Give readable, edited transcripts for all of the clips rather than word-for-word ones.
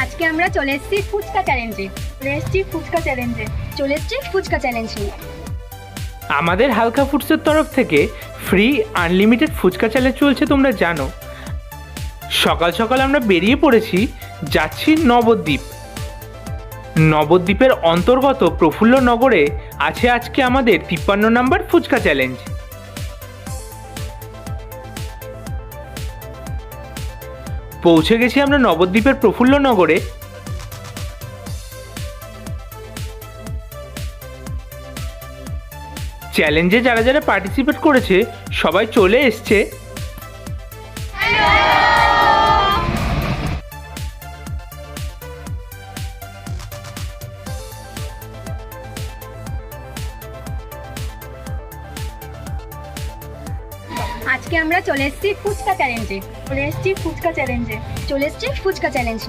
আজকে আমরা চলে এসেছি ফুচকা চ্যালেঞ্জে ফুচকা চ্যালেঞ্জ নিয়ে। আমাদের হালকা ফুডসের তরফ থেকে ফ্রি আনলিমিটেড ফুচকা চ্যালেঞ্জ চলছে, তোমরা জানো। সকাল সকাল আমরা বেরিয়ে পড়েছি, যাচ্ছি নবদ্বীপ। নবদ্বীপের অন্তর্গত প্রফুল্লনগরে আছে আজকে আমাদের 53 নম্বর ফুচকা চ্যালেঞ্জ। পৌঁছে গেছি আমরা নবদ্বীপের প্রফুল্লনগরে। চ্যালেঞ্জে যারা যারা পার্টিসিপেট করেছে সবাই চলে এসছে। আজকে আমরা চলে এসেছি ফুচকা চ্যালেঞ্জ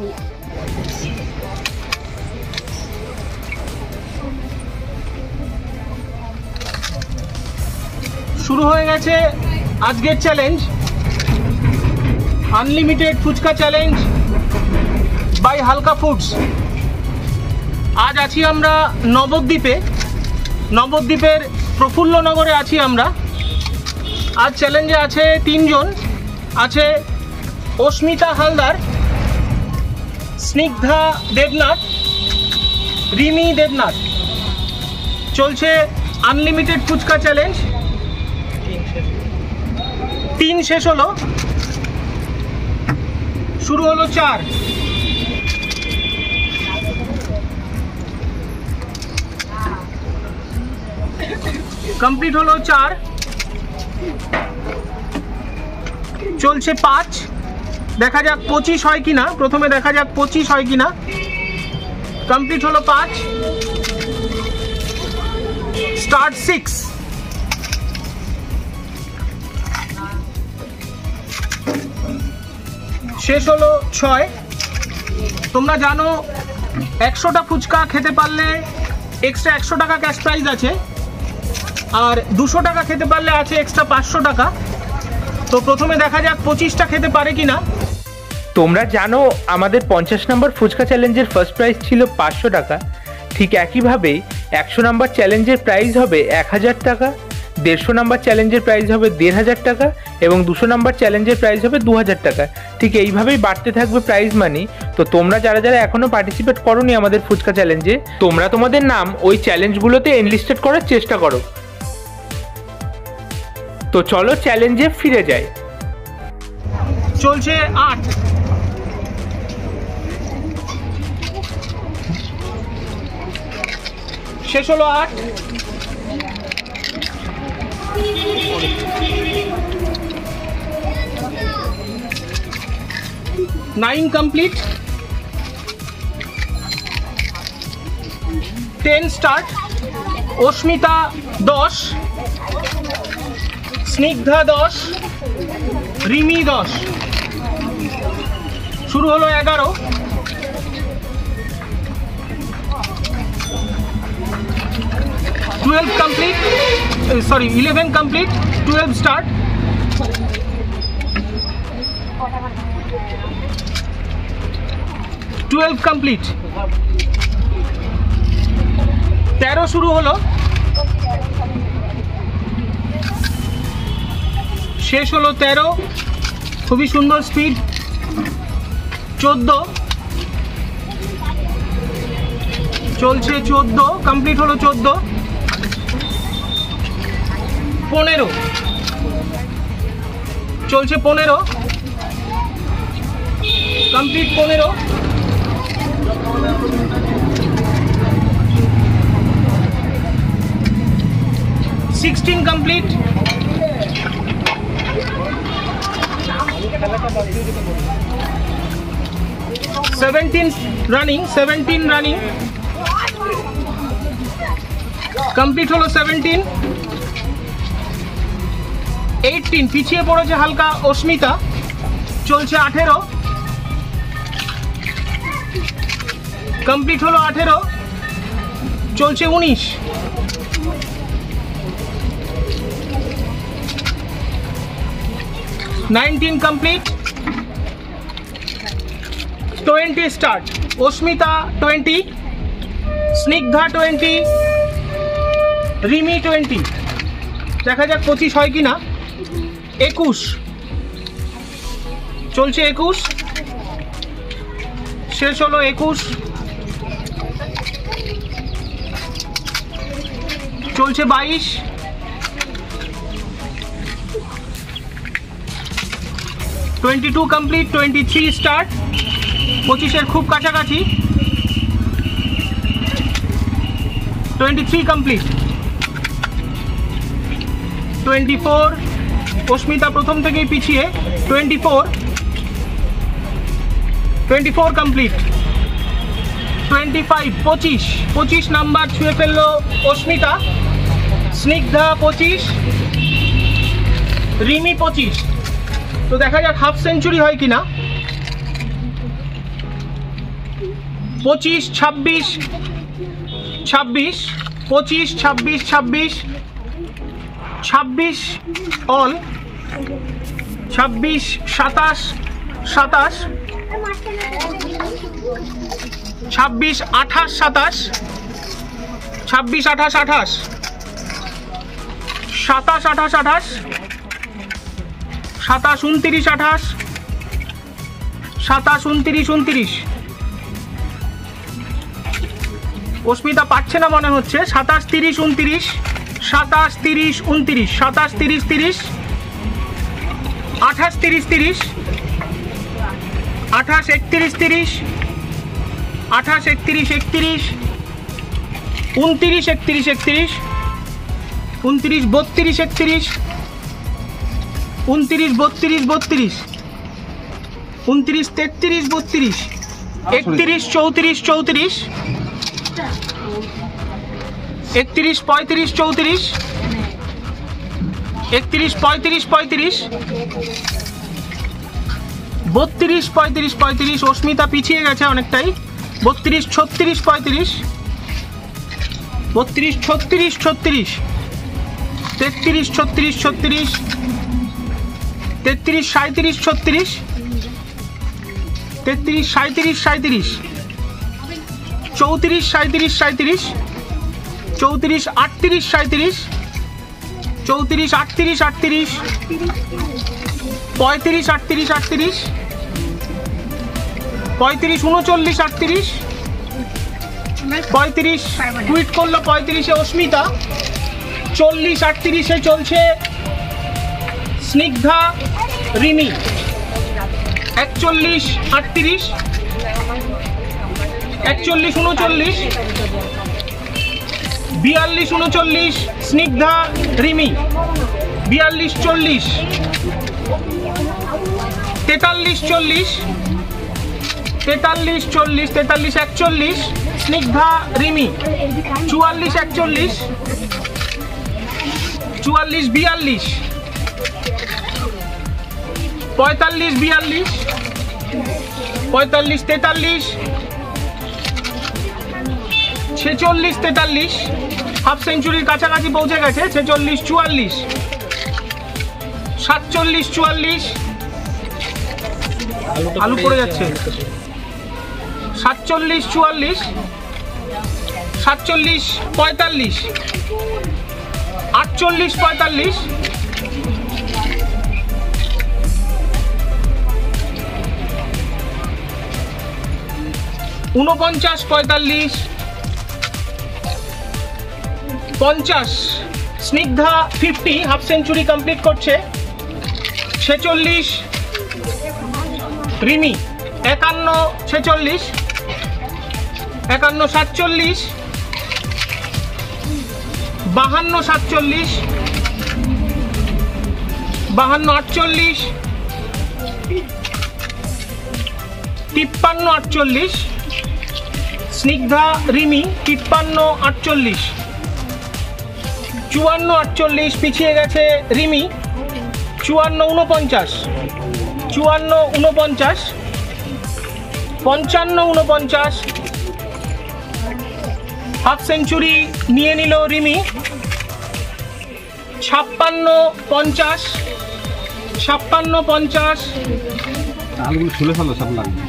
নিয়ে। শুরু হয়ে গেছে আজকের challenge, unlimited fuchka challenge by Halka foods. আজ আছি আমরা নবদ্বীপের প্রফুল্লনগরে আছি আমরা। আজ চ্যালেঞ্জে আছে 3 জন, আছে অস্মিতা হালদার, স্নিগ্ধা দেবনাথ, রিমি দেবনাথ। চলছে আনলিমিটেড ফুচকা চ্যালেঞ্জ। 3 শেষ হলো, শুরু হলো 4। কমপ্লিট হলো 4, চলছে 5। দেখা যাক 25 হয় কিনা, প্রথমে দেখা যাক 25 হয় কিনা। কমপ্লিট হলো 5, স্টার্ট 6। শেষ হলো 6। তোমরা জানো 100টা ফুচকা খেতে পারলে এক্সট্রা 100 টাকা ক্যাশ প্রাইজ আছে, আর 200 টাকা খেতে পারলে আছে এক্সট্রা 500 টাকা। তো প্রথমে দেখা যাক 25টা খেতে পারে কিনা। তোমরা জানো আমাদের 50 নম্বর ফুচকা চ্যালেঞ্জের ফার্স্ট প্রাইজ ছিল 500 টাকা। ঠিক একইভাবে 100 নম্বর চ্যালেঞ্জের প্রাইজ হবে 1000 টাকা, 150 নম্বর চ্যালেঞ্জের প্রাইজ হবে 1500 টাকা এবং 200 নম্বর চ্যালেঞ্জের প্রাইজ হবে 2000 টাকা। ঠিক এইভাবেই বাড়তে থাকবে প্রাইজ মানি। তো তোমরা যারা যারা এখনও পার্টিসিপেট করোনি আমাদের ফুচকা চ্যালেঞ্জে, তোমরা তোমাদের নাম ওই চ্যালেঞ্জগুলোতে এনলিস্টেড করার চেষ্টা করো। তো চলো চ্যালেঞ্জে ফিরে যাই। চলছে 8, শেষ হলো 8। 9 কমপ্লিট, 10 স্টার্ট। অস্মিতা 10, স্নিগ্ধা 10, রিমি 10। শুরু হলো 11। 12 কমপ্লিট, 11 কমপ্লিট, 12 স্টার্ট। 12 কমপ্লিট, 13 শুরু হলো, শেষ হলো 13। খুবই সুন্দর স্পিড। 14 চলছে, 14 কমপ্লিট হলো, 14। 15 চলছে, 15 কমপ্লিট, 15। 16 কমপ্লিট। 17 রানিং, কমপ্লিট হলো 17। 18 পিছিয়ে পড়েছে হালকা অস্মিতা। চলছে 18, কমপ্লিট হলো 18। চলছে 19। 19 কমপ্লিট। 20 স্টার্ট। অস্মিতা 20, স্নিগ্ধা 20, রিমি 20। দেখা যাক 25 হয় কি না। 21 চলছে, 21 শেষ হলো। 21 চলছে। 22 22 কমপ্লিট। 23 স্টার্ট, 25-এর খুব কাছাকাছি। 23 কমপ্লিট। 24 অস্মিতা প্রথম থেকেই পিছিয়ে। 24 কমপ্লিট। 25 25 নাম্বার ছুঁয়ে ফেললো অস্মিতা। স্নিগ্ধা 25, রিমি 25। তো দেখা যাক হাফ সেঞ্চুরি হয় কিনা। 25 26 26 25 26 26 26 অল। 26 27 27 26 28 27 26 28 28 27 28 28 27 29 28 27 29 29। অস্মিতা পাচ্ছে না মনে হচ্ছে। 27 30 29 27 30 29 27 30 30 28 30 30 28 31 30 28 31 31 29 31 31 29 32 31 29 32 32 29 33 32 31 34 34 31 35 34 31 35 35 32 35 35। অস্মিতা পিছিয়ে গেছে অনেকটাই। 32 36 35 32 36 36 33 36 36 33 37 36 33 37 37 34 37 37 34 38 37 34 38 38 35 38 38 35 39 38 35 টুইট করলো 35-এ অস্মিতা। 40 38-এ চলছে স্নিগ্ধা রিমি। 41 38 41 39 42 39 স্নিগ্ধা রিমি। 42 40 43 40 43 40 43 41 স্নিগ্ধা রিমি। 44 41 44 42 45 42 45 43 46 43। হাফ সেঞ্চুরির কাছাকাছি পৌঁছে গেছে। 46 44 47 44 আলু পড়ে যাচ্ছে। 47 44 47 45 48 45 49 45 50। স্নিগ্ধা 50 হাফ সেঞ্চুরি কমপ্লিট করছে। 46 রিমি। 51 46 51 47 52 47 52 48 53 48 স্নিগ্ধা রিমি। 53 48 54 48 পিছিয়ে গেছে রিমি। 54 49 54 49 55 49। হাফ সেঞ্চুরি নিয়ে নিল রিমি। 56 50 56 50 আলুগুলো ছুলে ফেলো সব লাগবে।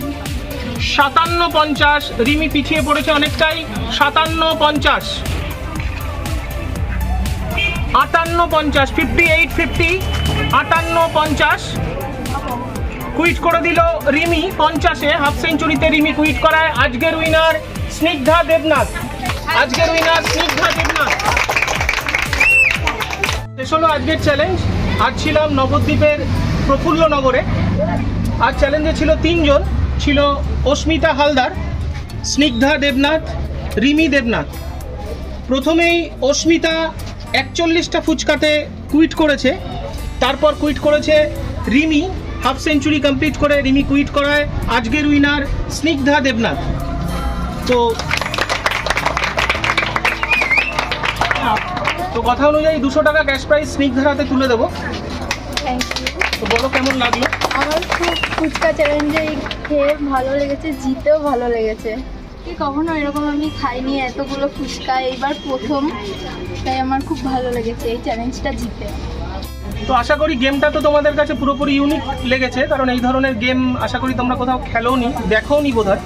57-50। রিমি পিছিয়ে পড়েছে অনেকটাই। 57-50, 58-50, 58-50, 58-50। কুইট করে দিল রিমি 50-এ। হাফ সেঞ্চুরিতে রিমি কুইট করায়। আজকের উইনার স্নিগ্ধা দেবনাথ। আজকের উইনার স্নিগ্ধা দেবনাথ। শেষ হলো আজকের চ্যালেঞ্জ। আজ ছিলাম নবদ্বীপের প্রফুল্লনগরে। আজ চ্যালেঞ্জে ছিল 3 জন। ছিল অস্মিতা হালদার, স্নিগ্ধা দেবনাথ, রিমি দেবনাথ। প্রথমেই অস্মিতা 41টা ফুচকাতে কুইট করেছে। তারপর কুইট করেছে রিমি। হাফ সেঞ্চুরি কমপ্লিট করে রিমি কুইট করায়। আজকের উইনার স্নিগ্ধা দেবনাথ। তো কথা অনুযায়ী 200 টাকা ক্যাশ প্রাইজ স্নিগ্ধার হাতে তুলে দেবো। Thank you. তো বলো কেমন লাগলো? আমার খুব ফুচকা চ্যালেঞ্জে খেয়ে ভালো লেগেছে, জিতেও ভালো লেগেছে। কি কখনো এরকম আমি খাইনি এতগুলো ফুচকা, এইবার প্রথম, তাই আমার খুব ভালো লেগেছে এই চ্যালেঞ্জটা জিতে। তো আশা করি গেমটা তো তোমাদের কাছে পুরোপুরি ইউনিক লেগেছে, কারণ এই ধরনের গেম আশা করি তোমরা কোথাও খেলোনি, দেখোনি বোধহয়।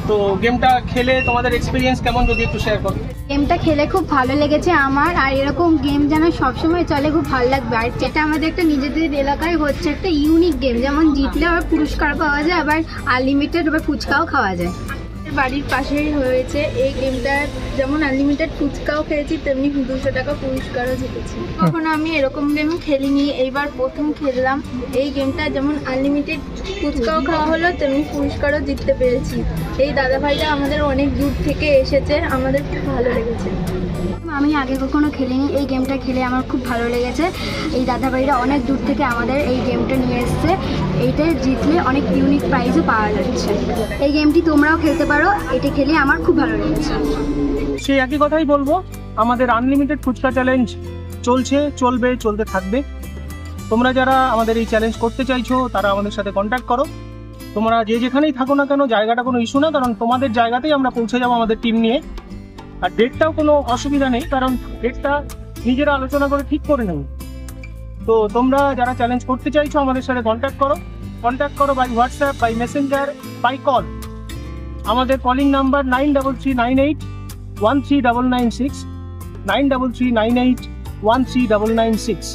তো গেমটা খেলে তোমাদের এক্সপিরিয়েন্স কেমন যদি একটু শেয়ার করো। গেমটা খেলে খুব ভালো লেগেছে আমার, আর এরকম গেম যেন সবসময় চলে খুব ভালো লাগবে। আর যেটা আমাদের একটা নিজেদের এলাকায় হচ্ছে একটা ইউনিক গেম, যেমন জিতলে আবার পুরস্কার পাওয়া যায়, আবার আনলিমিটেড আবার ফুচকাও খাওয়া যায়। বাড়ির পাশেই হয়েছে এই গেমটা, যেমন আনলিমিটেড ফুচকাও খেয়েছি তেমনি 200 টাকা পুরস্কারও জিতেছি। কখনো আমি এরকম গেম খেলিনি, এইবার প্রথম খেললাম এই গেমটা। যেমন আনলিমিটেড ফুচকাও খাওয়া হলো তেমনি পুরস্কারও জিততে পেরেছি। এই দাদাভাইরা আমাদের অনেক দূর থেকে এসেছে, আমাদের খুব ভালো লেগেছে। আমি আগে কখনো খেলিনি, এই গেমটা খেলে আমার খুব ভালো লেগেছে। এই দাদাভাইরা অনেক দূর থেকে আমাদের এই গেমটা নিয়ে এসেছে। এইটা জিতলে অনেক ইউনিক প্রাইজও পাওয়া যাচ্ছে। এই গেমটি তোমরাও খেলতে পারো, এটা খেলে আমার খুব ভালো লেগেছে। সেই একই কথাই বলবো, আমাদের আনলিমিটেড ফুচকা চ্যালেঞ্জ চলছে, চলবে, চলতে থাকবে। তোমরা যারা আমাদের এই চ্যালেঞ্জ করতে চাইছো তারা আমাদের সাথে কন্ট্যাক্ট করো। তোমরা যে যেখানেই থাকো না কেন, জায়গাটা কোনো ইস্যু না, কারণ তোমাদের জায়গাতেই আমরা পৌঁছে যাবো আমাদের টিম নিয়ে। আর ডেটটাও কোনো অসুবিধা নেই, কারণ ডেটটা নিজেরা আলোচনা করে ঠিক করে নেব। তো তোমরা যারা চ্যালেঞ্জ করতে চাইছো আমাদের সাথে কন্ট্যাক্ট করো by WhatsApp, by messenger, by call. আমাদের কলিং নাম্বার 9339813996, 9339813996।